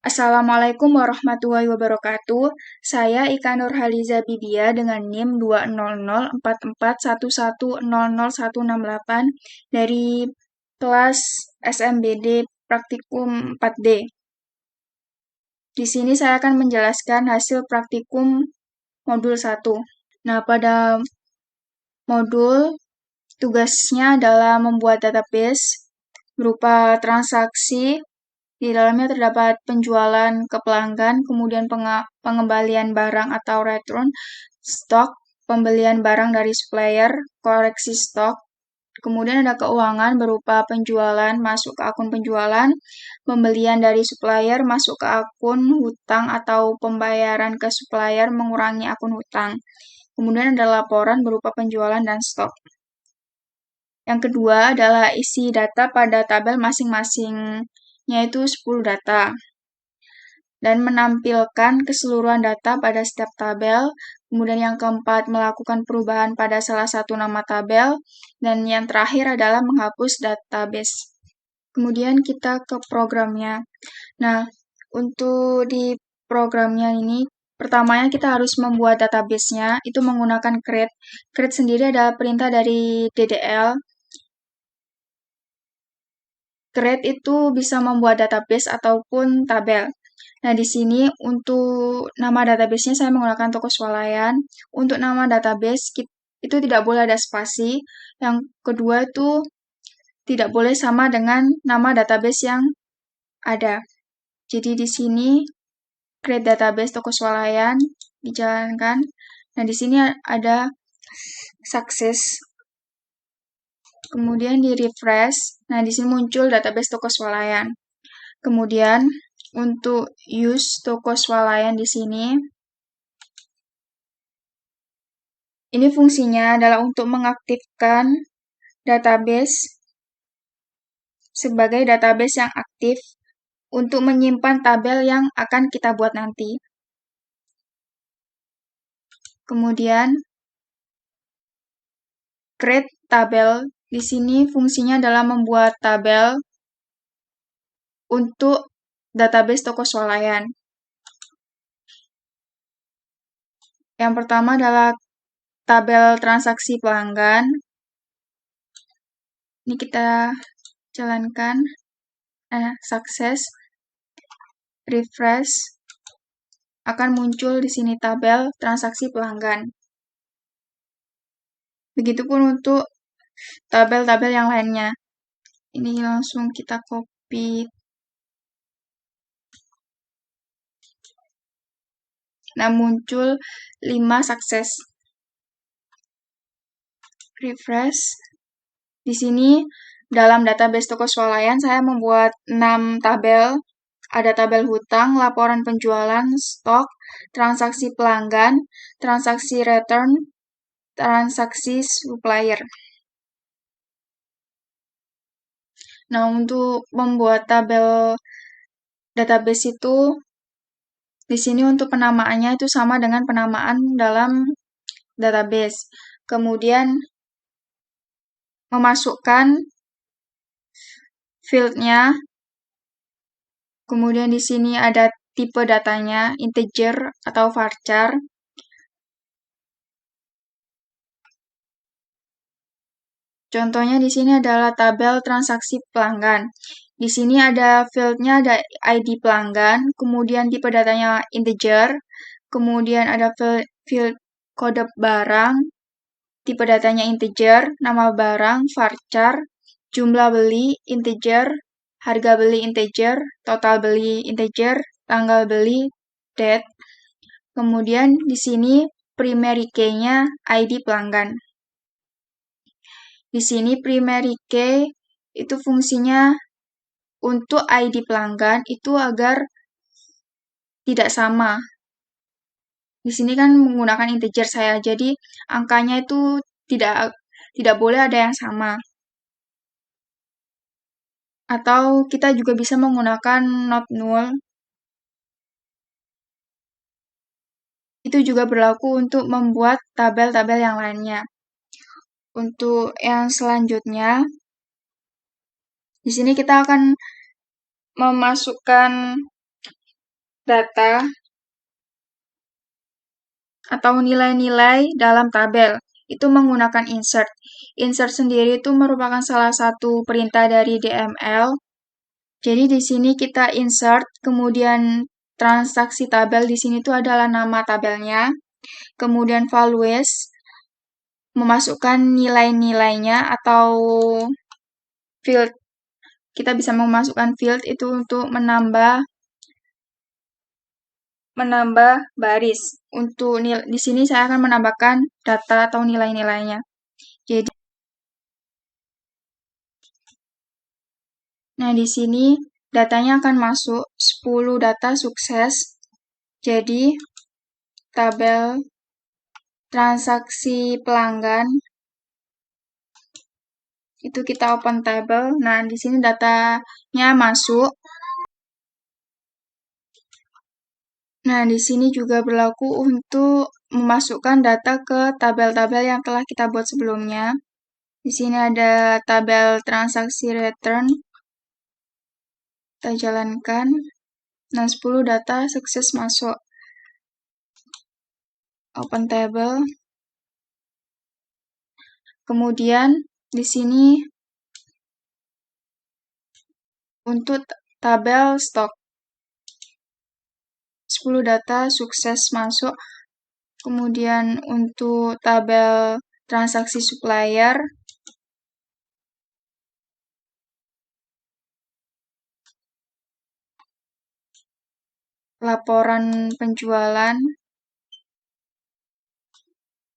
Assalamualaikum warahmatullahi wabarakatuh. Saya Ika Nurhaliza Bibia dengan NIM 2004411110068 dari kelas SMBD Praktikum 4D. Di sini saya akan menjelaskan hasil praktikum modul 1. Nah, pada modul tugasnya adalah membuat database berupa transaksi. Di dalamnya terdapat penjualan ke pelanggan, kemudian pengembalian barang atau return, stok, pembelian barang dari supplier, koreksi stok, kemudian ada keuangan berupa penjualan masuk ke akun penjualan, pembelian dari supplier masuk ke akun hutang atau pembayaran ke supplier mengurangi akun hutang. Kemudian ada laporan berupa penjualan dan stok. Yang kedua adalah isi data pada tabel masing-masing, yaitu 10 data, dan menampilkan keseluruhan data pada setiap tabel. Kemudian yang keempat, melakukan perubahan pada salah satu nama tabel, dan yang terakhir adalah menghapus database. Kemudian kita ke programnya. Nah, untuk di programnya ini, pertamanya kita harus membuat database-nya, itu menggunakan create. Create sendiri adalah perintah dari DDL. Create itu bisa membuat database ataupun tabel. Nah, di sini untuk nama database-nya saya menggunakan toko swalayan. Untuk nama database itu tidak boleh ada spasi. Yang kedua itu tidak boleh sama dengan nama database yang ada. Jadi di sini create database toko swalayan dijalankan. Nah, di sini ada success. Kemudian di refresh. Nah, di sini muncul database toko swalayan. Kemudian untuk use toko swalayan di sini, ini fungsinya adalah untuk mengaktifkan database sebagai database yang aktif untuk menyimpan tabel yang akan kita buat nanti. Kemudian create tabel. Di sini fungsinya adalah membuat tabel untuk database toko swalayan. Yang pertama adalah tabel transaksi pelanggan. Ini kita jalankan. Sukses. Refresh. Akan muncul di sini tabel transaksi pelanggan. Begitupun untuk tabel-tabel yang lainnya. Ini langsung kita copy. Nah, muncul 5 sukses. Refresh. Di sini dalam database toko swalayan saya membuat 6 tabel. Ada tabel hutang, laporan penjualan, stok, transaksi pelanggan, transaksi return, transaksi supplier. Nah, untuk membuat tabel database itu, di sini untuk penamaannya itu sama dengan penamaan dalam database. Kemudian memasukkan field-nya. Kemudian di sini ada tipe datanya, integer atau varchar. Contohnya di sini adalah tabel transaksi pelanggan. Di sini ada field-nya, ada ID pelanggan, kemudian tipe datanya integer, kemudian ada field kode barang, tipe datanya integer, nama barang, varchar, jumlah beli, integer, harga beli integer, total beli integer, tanggal beli, date. Kemudian di sini primary key-nya ID pelanggan. Di sini primary key itu fungsinya untuk ID pelanggan itu agar tidak sama. Di sini kan menggunakan integer saya, jadi angkanya itu tidak boleh ada yang sama. Atau kita juga bisa menggunakan not null. Itu juga berlaku untuk membuat tabel-tabel yang lainnya. Untuk yang selanjutnya, di sini kita akan memasukkan data atau nilai-nilai dalam tabel. Itu menggunakan insert. Insert sendiri itu merupakan salah satu perintah dari DML. Jadi di sini kita insert, kemudian transaksi tabel di sini itu adalah nama tabelnya. Kemudian values memasukkan nilai-nilainya atau field. Kita bisa memasukkan field itu untuk menambah baris. Untuk di sini saya akan menambahkan data atau nilai-nilainya. Jadi nah di sini datanya akan masuk 10 data sukses. Jadi tabel transaksi pelanggan itu kita open table. Nah, di sini datanya masuk. Nah, di sini juga berlaku untuk memasukkan data ke tabel-tabel yang telah kita buat sebelumnya. Di sini ada tabel transaksi return. Kita jalankan. Nah, 10 data sukses masuk. Open table. Kemudian di sini untuk tabel stok 10 data sukses masuk. Kemudian untuk tabel transaksi supplier laporan penjualan,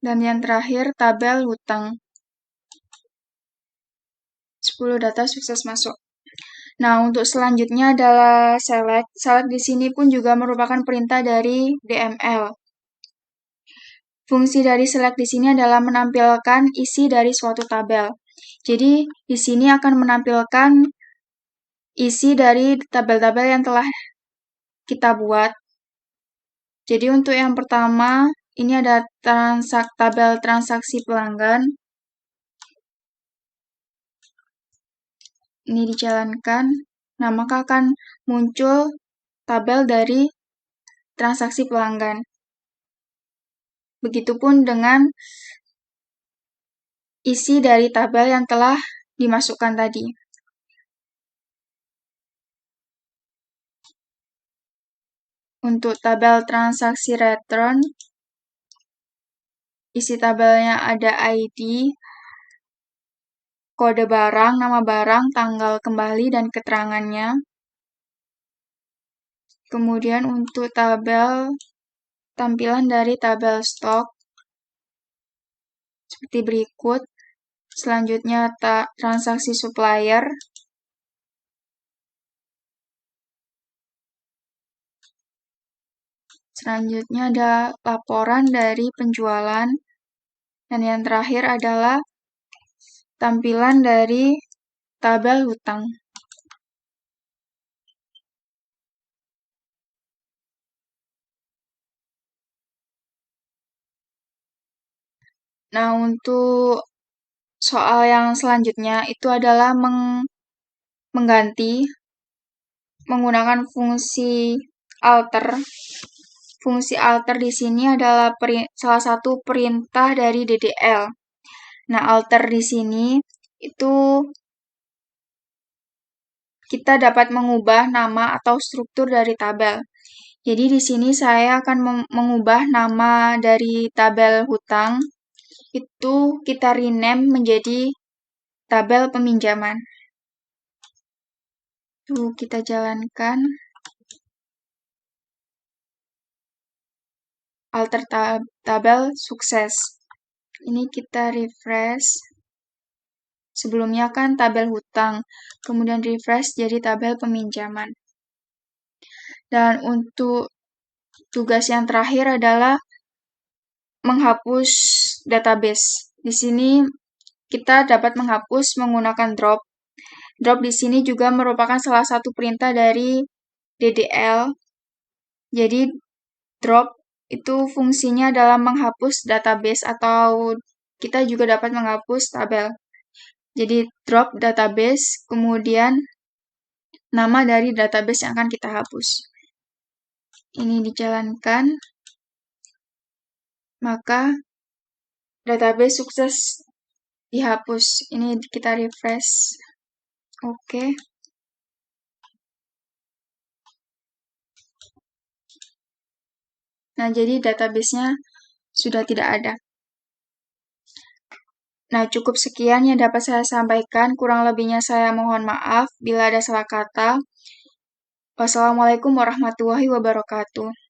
dan yang terakhir tabel hutang. 10 data sukses masuk. Nah, untuk selanjutnya adalah select. Select di sini pun juga merupakan perintah dari DML. Fungsi dari select di sini adalah menampilkan isi dari suatu tabel. Jadi, di sini akan menampilkan isi dari tabel-tabel yang telah kita buat. Jadi untuk yang pertama, ini ada tabel transaksi pelanggan. Ini dijalankan. Nah, maka akan muncul tabel dari transaksi pelanggan. Begitupun dengan isi dari tabel yang telah dimasukkan tadi. Untuk tabel transaksi return, isi tabelnya ada ID, kode barang, nama barang, tanggal kembali, dan keterangannya. Kemudian untuk tabel, tampilan dari tabel stok, seperti berikut. Selanjutnya transaksi supplier. Selanjutnya ada laporan dari penjualan. Dan yang terakhir adalah tampilan dari tabel hutang. Nah, untuk soal yang selanjutnya itu adalah mengganti menggunakan fungsi alter. Fungsi alter di sini adalah salah satu perintah dari DDL. Nah, alter di sini itu kita dapat mengubah nama atau struktur dari tabel. Jadi di sini saya akan mengubah nama dari tabel hutang itu kita rename menjadi tabel peminjaman. Tuh, kita jalankan. Alter tabel sukses. Ini kita refresh. Sebelumnya kan tabel hutang, kemudian refresh jadi tabel peminjaman. Dan untuk tugas yang terakhir adalah menghapus database. Di sini kita dapat menghapus menggunakan drop. Drop di sini juga merupakan salah satu perintah dari DDL. Jadi drop itu fungsinya adalah menghapus database atau kita juga dapat menghapus tabel. Jadi drop database, kemudian nama dari database yang akan kita hapus. ini dijalankan, maka database sukses dihapus. Ini kita refresh. Oke. Nah, jadi database-nya sudah tidak ada. Nah, cukup sekian yang dapat saya sampaikan. Kurang lebihnya saya mohon maaf bila ada salah kata. Wassalamualaikum warahmatullahi wabarakatuh.